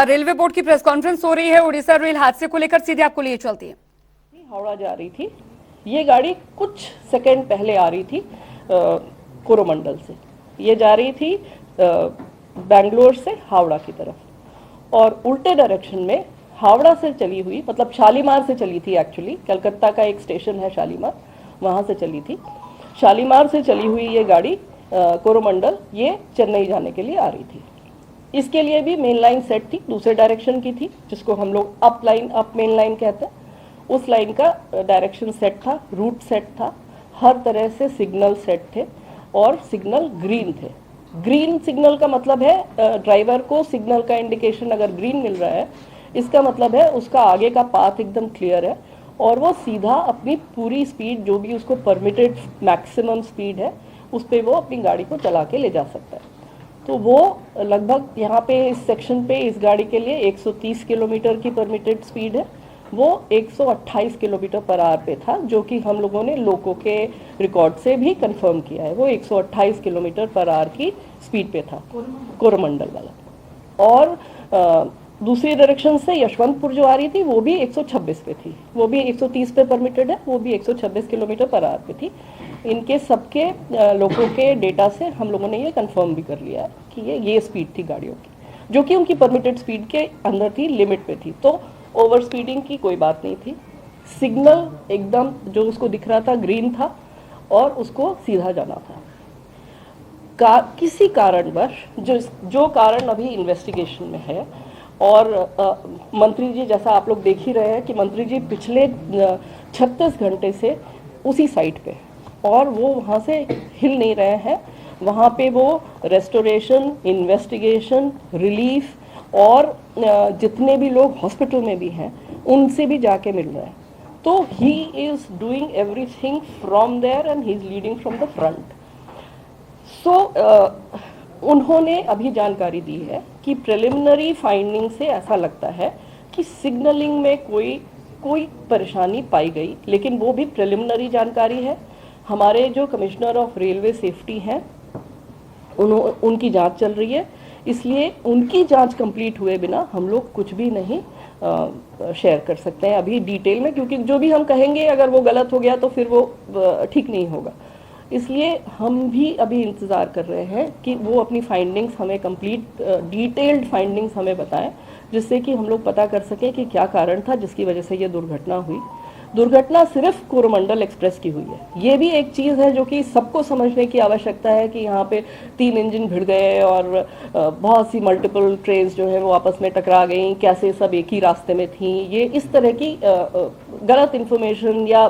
Railway board की press conference हो रही है। उड़ीसा रेल हादसे को लेकर सीधे आपको लिए चलती है। हावड़ा जा रही थी, ये गाड़ी कुछ सेकंड पहले आ रही थी कोरोमंडल से। ये जा रही थी बैंगलोर से हावड़ा की तरफ और उल्टे डायरेक्शन में हावड़ा से चली हुई, मतलब शालीमार से चली थी। एक्चुअली कलकत्ता का एक स्टेशन है शालीमार, वहाँ से चली थी। शालीमार से चली हुई ये गाड़ी कोरोमंडल ये चेन्नई जाने के लिए आ रही थी। इसके लिए भी मेन लाइन सेट थी, दूसरे डायरेक्शन की थी, जिसको हम लोग अप मेन लाइन कहते हैं। उस लाइन का डायरेक्शन सेट था, रूट सेट था, हर तरह से सिग्नल सेट थे और सिग्नल ग्रीन थे। ग्रीन सिग्नल का मतलब है ड्राइवर को सिग्नल का इंडिकेशन अगर ग्रीन मिल रहा है, इसका मतलब है उसका आगे का पाथ एकदम क्लियर है और वो सीधा अपनी पूरी स्पीड, जो भी उसको परमिटेड मैक्सिमम स्पीड है, उस पर वो अपनी गाड़ी को चला के ले जा सकता है। तो वो लगभग यहाँ पे इस सेक्शन पे इस गाड़ी के लिए 130 किलोमीटर की परमिटेड स्पीड है, वो 128 किलोमीटर पर आवर पे था, जो कि हम लोगों ने लोको के रिकॉर्ड से भी कंफर्म किया है। वो 128 किलोमीटर पर आवर की स्पीड पे था कोरोमंडल वाला। और दूसरी डायरेक्शन से यशवंतपुर जो आ रही थी वो भी 126 पे थी, वो भी 130 पे परमिटेड है, वो भी 126 किलोमीटर पर आवर पे थी। इनके सबके लोगों के डेटा से हम लोगों ने ये कंफर्म भी कर लिया है कि ये स्पीड थी गाड़ियों की, जो कि उनकी परमिटेड स्पीड के अंदर थी, लिमिट पे थी। तो ओवर स्पीडिंग की कोई बात नहीं थी। सिग्नल एकदम जो उसको दिख रहा था ग्रीन था और उसको सीधा जाना था। किसी कारणवश जो कारण अभी इन्वेस्टिगेशन में है, और मंत्री जी, जैसा आप लोग देख ही रहे हैं कि मंत्री जी पिछले 36 घंटे से उसी साइट पे, और वो वहाँ से हिल नहीं रहे हैं। वहाँ पे वो रेस्टोरेशन, इन्वेस्टिगेशन, रिलीफ और जितने भी लोग हॉस्पिटल में भी हैं उनसे भी जाके मिल रहे हैं। तो he is doing everything from there and he is leading from the front. So उन्होंने अभी जानकारी दी है कि प्रिलिमिनरी फाइंडिंग से ऐसा लगता है कि सिग्नलिंग में कोई परेशानी पाई गई, लेकिन वो भी प्रिलिमिनरी जानकारी है। हमारे जो कमिश्नर ऑफ रेलवे सेफ्टी हैं उनकी जांच चल रही है, इसलिए उनकी जांच कंप्लीट हुए बिना हम लोग कुछ भी नहीं शेयर कर सकते हैं अभी डिटेल में, क्योंकि जो भी हम कहेंगे अगर वो गलत हो गया तो फिर वो ठीक नहीं होगा। इसलिए हम भी अभी इंतज़ार कर रहे हैं कि वो अपनी फाइंडिंग्स हमें कंप्लीट डिटेल्ड फाइंडिंग्स हमें बताएं, जिससे कि हम लोग पता कर सकें कि क्या कारण था जिसकी वजह से ये दुर्घटना हुई। दुर्घटना सिर्फ कोरोमंडल एक्सप्रेस की हुई है। ये भी एक चीज़ है जो कि सबको समझने की आवश्यकता है कि यहाँ पे 3 इंजन भिड़ गए और बहुत सी मल्टीपल ट्रेन्स जो है वो आपस में टकरा गई, कैसे सब एक ही रास्ते में थी। ये इस तरह की गलत इन्फॉर्मेशन या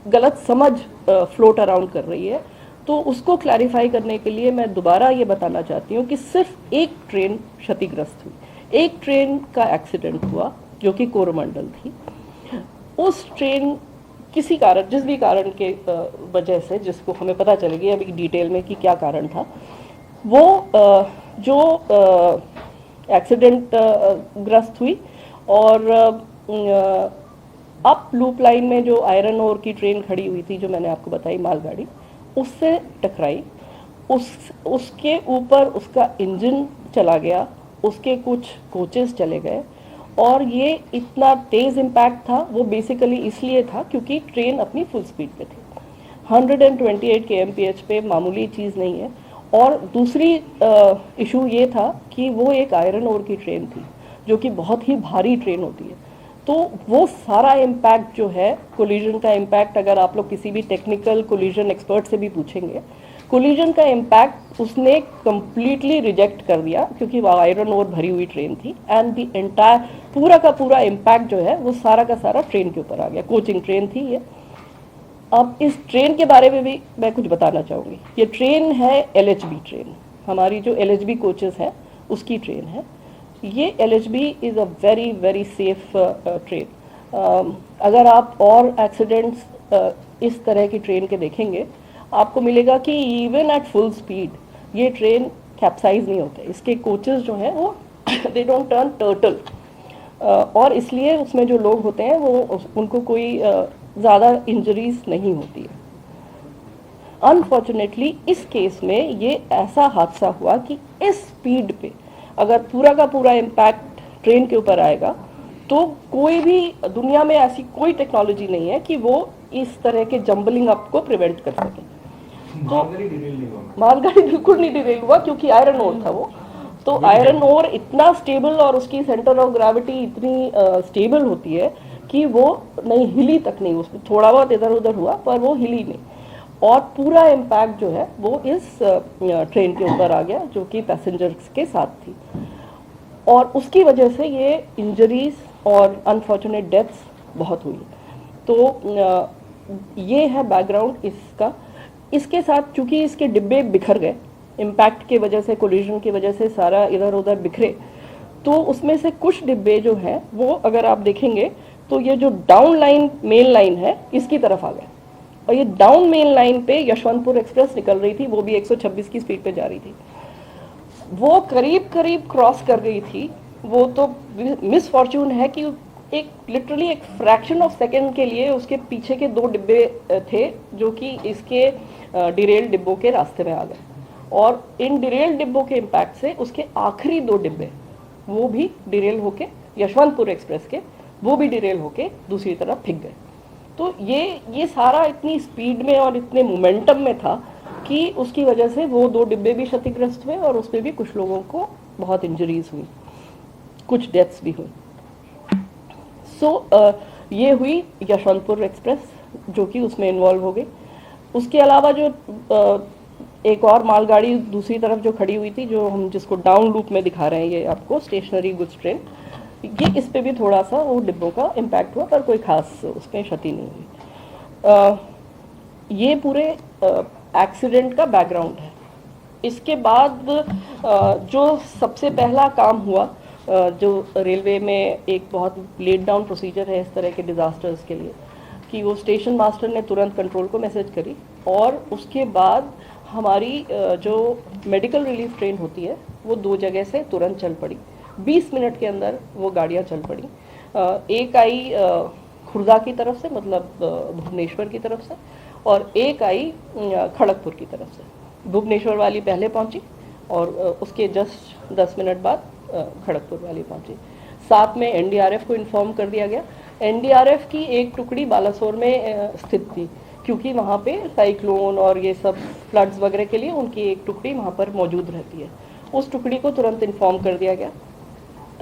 गलत समझ फ्लोट अराउंड कर रही है। तो उसको क्लैरिफाई करने के लिए मैं दोबारा ये बताना चाहती हूँ कि सिर्फ एक ट्रेन क्षतिग्रस्त हुई, एक ट्रेन का एक्सीडेंट हुआ जो कि कोरोमंडल थी। उस ट्रेन किसी कारण, जिस भी कारण के वजह से, जिसको हमें पता चलेगी अभी डिटेल में कि क्या कारण था, वो जो एक्सीडेंट ग्रस्त हुई और अप लूप लाइन में जो आयरन ओर की ट्रेन खड़ी हुई थी, जो मैंने आपको बताई मालगाड़ी, उससे टकराई। उसके ऊपर उसका इंजन चला गया, उसके कुछ कोचेस चले गए और ये इतना तेज़ इम्पैक्ट था। वो बेसिकली इसलिए था क्योंकि ट्रेन अपनी फुल स्पीड पे थी। 128 kmph पे मामूली चीज़ नहीं है। और दूसरी इशू ये था कि वो एक आयरन ओर की ट्रेन थी, जो कि बहुत ही भारी ट्रेन होती है। तो वो सारा इम्पैक्ट जो है, कोलिजन का इम्पैक्ट, अगर आप लोग किसी भी टेक्निकल कोलिजन एक्सपर्ट से भी पूछेंगे, कोलिजन का इम्पैक्ट उसने कंप्लीटली रिजेक्ट कर दिया, क्योंकि वो आयरन ओर भरी हुई ट्रेन थी। एंड द एंटायर पूरा का पूरा इम्पैक्ट जो है वो सारा का सारा ट्रेन के ऊपर आ गया। कोचिंग ट्रेन थी ये। अब इस ट्रेन के बारे में भी मैं कुछ बताना चाहूँगी। ये ट्रेन है LHB ट्रेन, हमारी जो LHB कोचेस हैं उसकी ट्रेन है ये। LHB is a very very safe train. अगर आप और एक्सीडेंट्स इस तरह की ट्रेन के देखेंगे, आपको मिलेगा कि इवन एट फुल स्पीड ये ट्रेन कैप्साइज नहीं होते। इसके कोचेस जो हैं वो दे डोंट टर्न टर्टल, और इसलिए उसमें जो लोग होते हैं वो उनको कोई ज़्यादा इंजरीज नहीं होती है। अनफॉर्चुनेटली इस केस में ये ऐसा हादसा हुआ कि इस स्पीड पे अगर पूरा का पूरा इम्पैक्ट ट्रेन के ऊपर आएगा तो कोई भी दुनिया में ऐसी कोई टेक्नोलॉजी नहीं है कि वो इस तरह के जंबलिंग अप को प्रिवेंट कर सके। तो मालगाड़ी बिल्कुल नहीं डिरेल हुआ क्योंकि आयरन ओर था वो। तो आयरन ओर इतना स्टेबल और उसकी सेंटर ऑफ ग्रेविटी इतनी स्टेबल होती है कि वो नहीं हिली तक नहीं, उसमें थोड़ा बहुत इधर उधर हुआ पर वो हिली नहीं, और पूरा इम्पैक्ट जो है वो इस ट्रेन के ऊपर आ गया जो कि पैसेंजर्स के साथ थी, और उसकी वजह से ये इंजरीज और अनफॉर्चुनेट डेथ्स बहुत हुई। तो ये है बैकग्राउंड इसका। इसके साथ चूंकि इसके डिब्बे बिखर गए इम्पैक्ट की वजह से, कोलिजन की वजह से सारा इधर उधर बिखरे, तो उसमें से कुछ डिब्बे जो हैं वो अगर आप देखेंगे तो ये जो डाउन लाइन मेन लाइन है इसकी तरफ आ गए, और ये डाउन मेन लाइन पे यशवंतपुर एक्सप्रेस निकल रही थी, वो भी 126 की स्पीड पे जा रही थी, वो करीब करीब क्रॉस कर गई थी। वो तो मिस फॉर्च्यून है कि एक लिटरली एक फ्रैक्शन ऑफ सेकेंड के लिए उसके पीछे के 2 डिब्बे थे जो कि इसके डिरेल डिब्बों के रास्ते में आ गए, और इन डिरेल डिब्बों के इम्पैक्ट से उसके आखिरी 2 डिब्बे वो भी डिरेल होके यशवंतपुर एक्सप्रेस के वो भी डिरेल होके दूसरी तरफ फिक गए। तो ये सारा इतनी स्पीड में और इतने मोमेंटम में था कि उसकी वजह से वो 2 डिब्बे भी क्षतिग्रस्त हुए और उसमें भी कुछ लोगों को बहुत इंजरीज हुई, कुछ डेथ्स भी हुई। ये हुई यशवंतपुर एक्सप्रेस जो कि उसमें इन्वॉल्व हो गई। उसके अलावा जो एक और मालगाड़ी दूसरी तरफ जो खड़ी हुई थी, जो हम जिसको डाउन लूप में दिखा रहे हैं ये आपको, स्टेशनरी गुड्स ट्रेन, ये इस पे भी थोड़ा सा वो डिब्बों का इम्पैक्ट हुआ पर कोई खास उसमें क्षति नहीं हुई। ये पूरे एक्सीडेंट का बैकग्राउंड है। इसके बाद जो सबसे पहला काम हुआ, जो रेलवे में एक बहुत लेट डाउन प्रोसीजर है इस तरह के डिज़ास्टर्स के लिए, कि वो स्टेशन मास्टर ने तुरंत कंट्रोल को मैसेज करी, और उसके बाद हमारी जो मेडिकल रिलीफ ट्रेन होती है वो 2 जगह से तुरंत चल पड़ी। 20 मिनट के अंदर वो गाड़ियाँ चल पड़ी। एक आई खुर्दा की तरफ से, मतलब भुवनेश्वर की तरफ से, और एक आई खड़गपुर की तरफ से। भुवनेश्वर वाली पहले पहुंची और उसके जस्ट 10 मिनट बाद खड़गपुर वाली पहुंची। साथ में एनडीआरएफ को इन्फॉर्म कर दिया गया। एनडीआरएफ की एक टुकड़ी बालासोर में स्थित थी क्योंकि वहाँ पे साइक्लोन और ये सब फ्लड्स वगैरह के लिए उनकी एक टुकड़ी वहाँ पर मौजूद रहती है। उस टुकड़ी को तुरंत इन्फॉर्म कर दिया गया।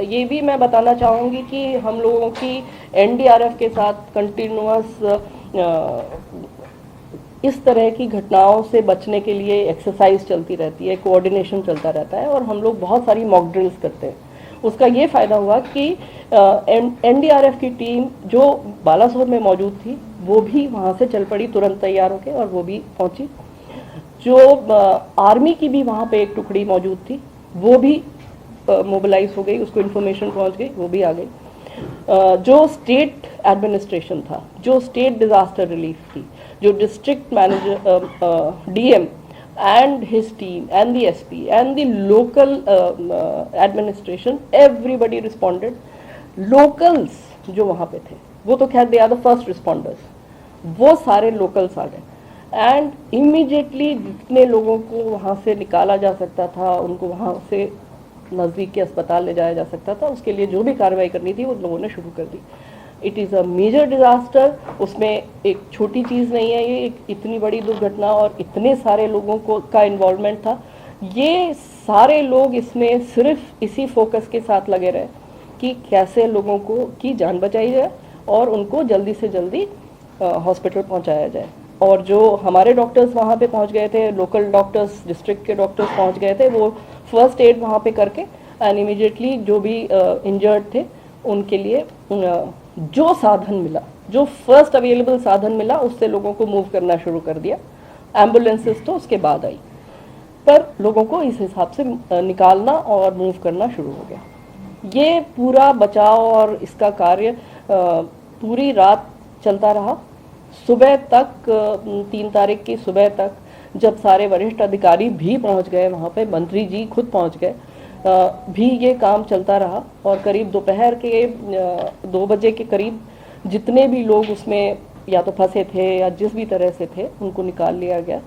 ये भी मैं बताना चाहूँगी कि हम लोगों की एनडीआरएफ के साथ कंटिन्यूअस इस तरह की घटनाओं से बचने के लिए एक्सरसाइज चलती रहती है, कोऑर्डिनेशन चलता रहता है, और हम लोग बहुत सारी मॉक ड्रिल्स करते हैं। उसका ये फ़ायदा हुआ कि एनडीआरएफ की टीम जो बालासोर में मौजूद थी वो भी वहाँ से चल पड़ी तुरंत तैयार होकर, और वो भी पहुँची। जो आर्मी की भी वहाँ पे एक टुकड़ी मौजूद थी वो भी मोबिलाइज हो गई, उसको इन्फॉर्मेशन पहुँच गई, वो भी आ गई। जो स्टेट एडमिनिस्ट्रेशन था, जो स्टेट डिज़ास्टर रिलीफ थी, जो district manager DM and his team and the SP and the local administration, everybody responded. Locals जो वहाँ पे थे वो तो खैर they are the first responders, वो सारे locals आ गए and immediately जितने लोगों को वहाँ से निकाला जा सकता था, उनको वहाँ से नज़दीक के अस्पताल ले जाया जा सकता था, उसके लिए जो भी कार्रवाई करनी थी वो लोगों ने शुरू कर दी। It is a major disaster, उसमें एक छोटी चीज़ नहीं है, ये एक इतनी बड़ी दुर्घटना और इतने सारे लोगों को का इन्वॉल्वमेंट था। ये सारे लोग इसमें सिर्फ इसी फोकस के साथ लगे रहे कि कैसे लोगों को की जान बचाई जाए और उनको जल्दी से जल्दी हॉस्पिटल पहुंचाया जाए। और जो हमारे डॉक्टर्स वहाँ पे पहुँच गए थे, लोकल डॉक्टर्स, डिस्ट्रिक्ट के डॉक्टर्स पहुँच गए थे, वो फर्स्ट एड वहाँ पे करके एंड इमीडिएटली जो भी इंजर्ड थे उनके लिए जो साधन मिला, जो फर्स्ट अवेलेबल साधन मिला, उससे लोगों को मूव करना शुरू कर दिया। एम्बुलेंसेस तो उसके बाद आई, पर लोगों को इस हिसाब से निकालना और मूव करना शुरू हो गया। ये पूरा बचाव और इसका कार्य पूरी रात चलता रहा। सुबह तक 3 तारीख की सुबह तक जब सारे वरिष्ठ अधिकारी भी पहुंच गए वहाँ पे, मंत्री जी खुद पहुंच गए, भी ये काम चलता रहा। और करीब दोपहर के 2 बजे के करीब जितने भी लोग उसमें या तो फंसे थे या जिस भी तरह से थे उनको निकाल लिया गया।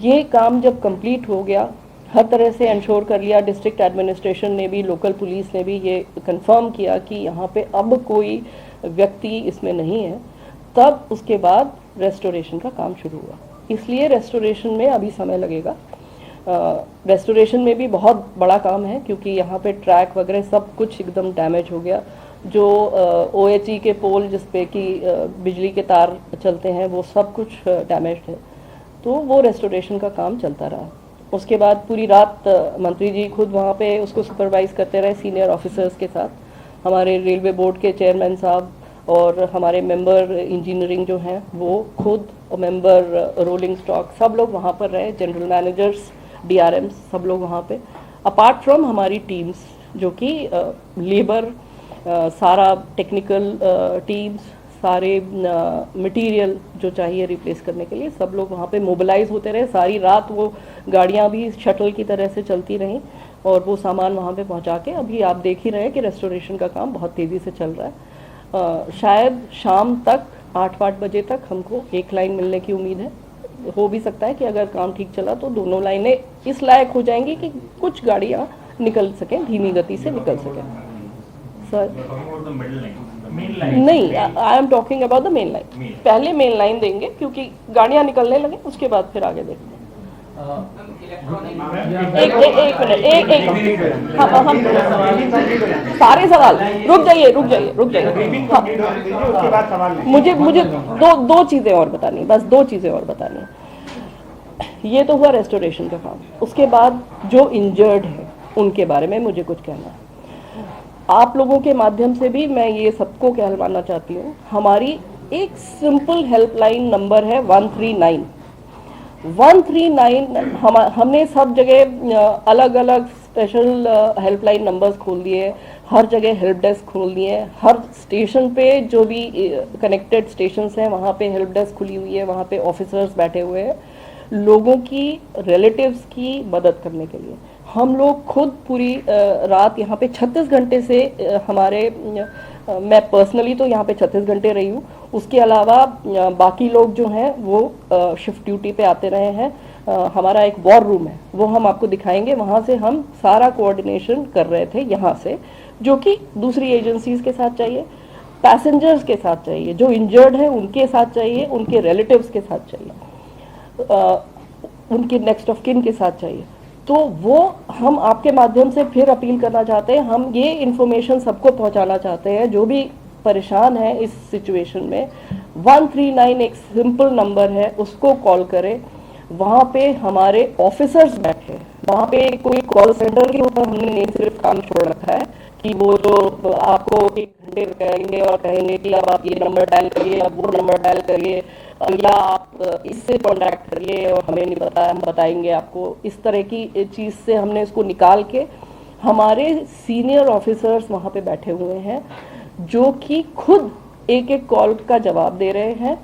ये काम जब कंप्लीट हो गया, हर तरह से इंश्योर कर लिया, डिस्ट्रिक्ट एडमिनिस्ट्रेशन ने भी, लोकल पुलिस ने भी ये कंफर्म किया कि यहाँ पे अब कोई व्यक्ति इसमें नहीं है, तब उसके बाद रेस्टोरेशन का काम शुरू हुआ। इसलिए रेस्टोरेशन में अभी समय लगेगा। रेस्टोरेशन में भी बहुत बड़ा काम है क्योंकि यहाँ पे ट्रैक वगैरह सब कुछ एकदम डैमेज हो गया। जो OHE के पोल जिस पे कि बिजली के तार चलते हैं वो सब कुछ डैमेज्ड है, तो वो रेस्टोरेशन का काम चलता रहा। उसके बाद पूरी रात मंत्री जी खुद वहाँ पे उसको सुपरवाइज करते रहे सीनियर ऑफिसर्स के साथ। हमारे रेलवे बोर्ड के चेयरमैन साहब और हमारे मेंबर इंजीनियरिंग जो हैं वो खुद, और मेंबर रोलिंग स्टॉक, सब लोग वहाँ पर रहे, जनरल मैनेजर्स, DRMs, सब लोग वहाँ पे। अपार्ट फ्रॉम हमारी टीम्स जो कि लेबर, सारा टेक्निकल टीम्स, सारे मटेरियल जो चाहिए रिप्लेस करने के लिए, सब लोग वहाँ पे मोबिलाइज होते रहे। सारी रात वो गाड़ियाँ भी शटल की तरह से चलती रहीं और वो सामान वहाँ पे पहुँचा के अभी आप देख ही रहे हैं कि रेस्टोरेशन का काम बहुत तेज़ी से चल रहा है। शायद शाम तक 8-8 बजे तक हमको एक लाइन मिलने की उम्मीद है। हो भी सकता है कि अगर काम ठीक चला तो दोनों लाइनें इस लायक हो जाएंगी कि कुछ गाड़ियाँ निकल सकें, धीमी गति से निकल सकें। सर नहीं, I am talking about the main line. पहले मेन लाइन देंगे क्योंकि गाड़ियाँ निकलने लगे, उसके बाद फिर आगे देखते हैं। एक मिनट, हम सारे सवाल रुक जाइए। हाँ, मुझे दो चीजें और बतानी, बस 2 चीजें और बतानी है। ये तो हुआ रेस्टोरेशन का काम। उसके बाद जो इंजर्ड है उनके बारे में मुझे कुछ कहना है। आप लोगों के माध्यम से भी मैं ये सबको कहलवाना चाहती हूँ, हमारी एक सिंपल हेल्पलाइन नंबर है 139। 139 हमने सब जगह अलग अलग स्पेशल हेल्पलाइन नंबर्स खोल दिए, हर जगह हेल्प डेस्क खोल दिए, हर स्टेशन पे जो भी कनेक्टेड स्टेशंस हैं वहाँ पे हेल्प डेस्क खुली हुई है, वहाँ पे ऑफिसर्स बैठे हुए हैं लोगों की, रिलेटिव्स की मदद करने के लिए। हम लोग खुद पूरी रात यहाँ पे 36 घंटे से हमारे मैं पर्सनली तो यहाँ पे 36 घंटे रही हूँ, उसके अलावा बाकी लोग जो हैं वो शिफ्ट ड्यूटी पे आते रहे हैं। हमारा एक वॉर रूम है, वो हम आपको दिखाएंगे, वहाँ से हम सारा कोऑर्डिनेशन कर रहे थे यहाँ से, जो कि दूसरी एजेंसीज के साथ चाहिए, पैसेंजर्स के साथ चाहिए, जो इंजर्ड है उनके साथ चाहिए, उनके रिलेटिव्स के साथ चाहिए, उनके नेक्स्ट ऑफ किन के साथ चाहिए। तो वो हम आपके माध्यम से फिर अपील करना चाहते हैं, हम ये इन्फॉर्मेशन सबको पहुंचाना चाहते हैं जो भी परेशान है इस सिचुएशन में। 139 एक सिंपल नंबर है, उसको कॉल करें। वहाँ पे हमारे ऑफिसर्स बैठे हैं, वहाँ पे कोई कॉल सेंटर के ऊपर हमने नहीं सिर्फ काम छोड़ रखा है कि वो जो आपको 1 घंटे करेंगे और कहेंगे कि अब आप ये नंबर डायल करिए, अब वो नंबर डायल करिए, या आप इससे कॉन्टैक्ट करिए और हमें नहीं पता, हम बताएंगे आपको। इस तरह की चीज़ से हमने इसको निकाल के हमारे सीनियर ऑफिसर्स वहाँ पे बैठे हुए हैं जो कि खुद एक एक कॉल का जवाब दे रहे हैं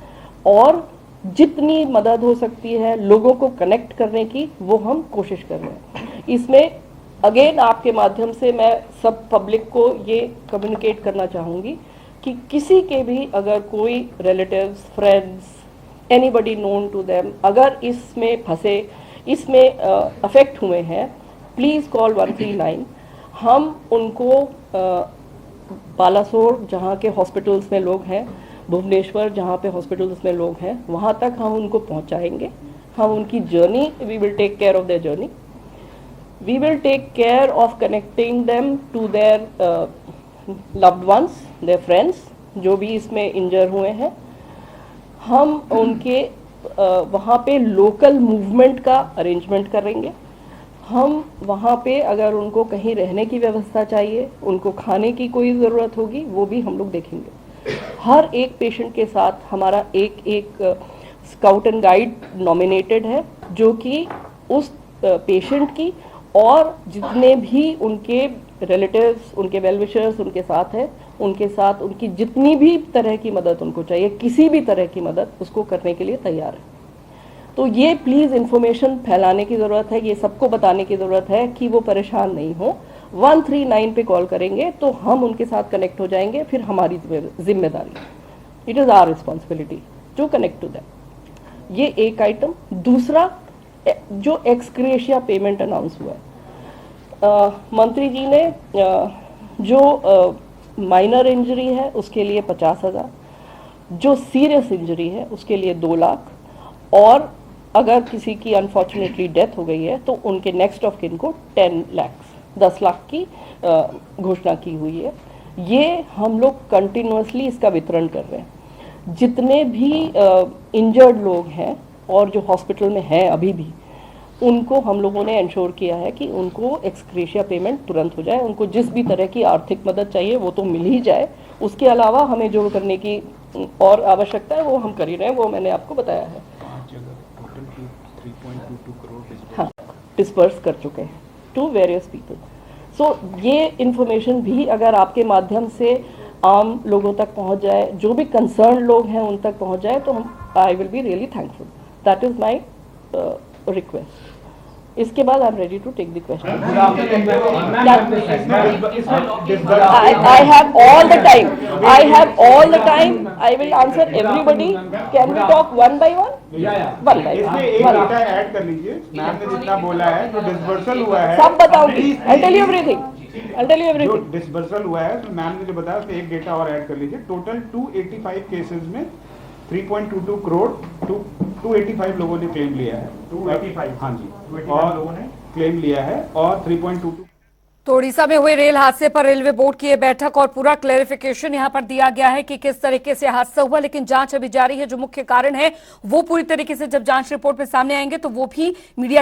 और जितनी मदद हो सकती है लोगों को कनेक्ट करने की वो हम कोशिश कर रहे हैं। इसमें अगेन आपके माध्यम से मैं सब पब्लिक को ये कम्युनिकेट करना चाहूँगी कि किसी के भी अगर कोई relatives, friends, anybody known to them अगर इसमें फंसे, इसमें अफेक्ट हुए हैं, प्लीज़ कॉल 139। हम उनको बालासोर जहाँ के हॉस्पिटल्स में लोग हैं, भुवनेश्वर जहाँ पे हॉस्पिटल्स में लोग हैं, वहाँ तक हम उनको पहुँचाएंगे। हम उनकी journey, we will take care of their journey, we will take care of connecting them to their loved ones, their friends जो भी इसमें इंजर हुए हैं। हम उनके वहाँ पे लोकल मूवमेंट का अरेंजमेंट करेंगे। हम वहाँ पे अगर उनको कहीं रहने की व्यवस्था चाहिए, उनको खाने की कोई ज़रूरत होगी, वो भी हम लोग देखेंगे। हर एक पेशेंट के साथ हमारा एक स्काउट एंड गाइड नॉमिनेटेड है जो कि उस पेशेंट की और जितने भी उनके रिलेटिव्स, उनके वेल विशर्स उनके साथ है, उनके साथ उनकी जितनी भी तरह की मदद उनको चाहिए, किसी भी तरह की मदद उसको करने के लिए तैयार है। तो ये प्लीज़ इन्फॉर्मेशन फैलाने की ज़रूरत है, ये सबको बताने की ज़रूरत है कि वो परेशान नहीं हो। 139 पे कॉल करेंगे तो हम उनके साथ कनेक्ट हो जाएंगे, फिर हमारी जिम्मेदारी, it is our responsibility to connect to them. ये एक आइटम। दूसरा, जो एक्सग्रेशिया पेमेंट अनाउंस हुआ है, मंत्री जी ने जो माइनर इंजरी है उसके लिए 50,000, जो सीरियस इंजरी है उसके लिए 2 लाख, और अगर किसी की अनफॉर्चुनेटली डेथ हो गई है तो उनके नेक्स्ट ऑफ किन को 10 लाख की घोषणा की हुई है। ये हम लोग कंटिन्यूअसली इसका वितरण कर रहे हैं। जितने भी इंजर्ड लोग हैं और जो हॉस्पिटल में हैं अभी भी, उनको हम लोगों ने इंश्योर किया है कि उनको एक्सग्रेशिया पेमेंट तुरंत हो जाए। उनको जिस भी तरह की आर्थिक मदद चाहिए वो तो मिल ही जाए, उसके अलावा हमें जो करने की और आवश्यकता है वो हम कर ही रहे हैं, वो मैंने आपको बताया है। 3.22 करोड़ हाँ, डिस्पर्स कर चुके हैं टू वेरियस पीपल। सो ये इंफॉर्मेशन भी अगर आपके माध्यम से आम लोगों तक पहुंच जाए, जो भी कंसर्न लोग हैं उन तक पहुंच जाए, तो हम I will be really thankful. That is my request. इसके बाद I am ready to take the question. I have all the time. I have all the time. I will answer everybody. Can we talk one by one? One by इसमें one. एक One. Data add कर लीजिए। Ma'am ने जितना बोला है जो disbursal हुआ है, सब बताऊंगी। I'll tell you everything. I'll tell you जो everything. डिसबर्सल हुआ है तो मैम ने जो बताया उसमें एक डेटा और ऐड कर लीजिए। टोटल 285 केसेस में 3.22 करोड़ 285 लोगों ने क्लेम लिया है। 285 हाँ जी, 285 लोगों ने क्लेम लिया है और 3.22। तो उड़ीसा में हुए रेल हादसे पर रेलवे बोर्ड की ये बैठक और पूरा क्लेरिफिकेशन यहां पर दिया गया है कि किस तरीके से हादसा हुआ, लेकिन जांच अभी जारी है। जो मुख्य कारण है वो पूरी तरीके से जब जांच रिपोर्ट में सामने आएंगे तो वो भी मीडिया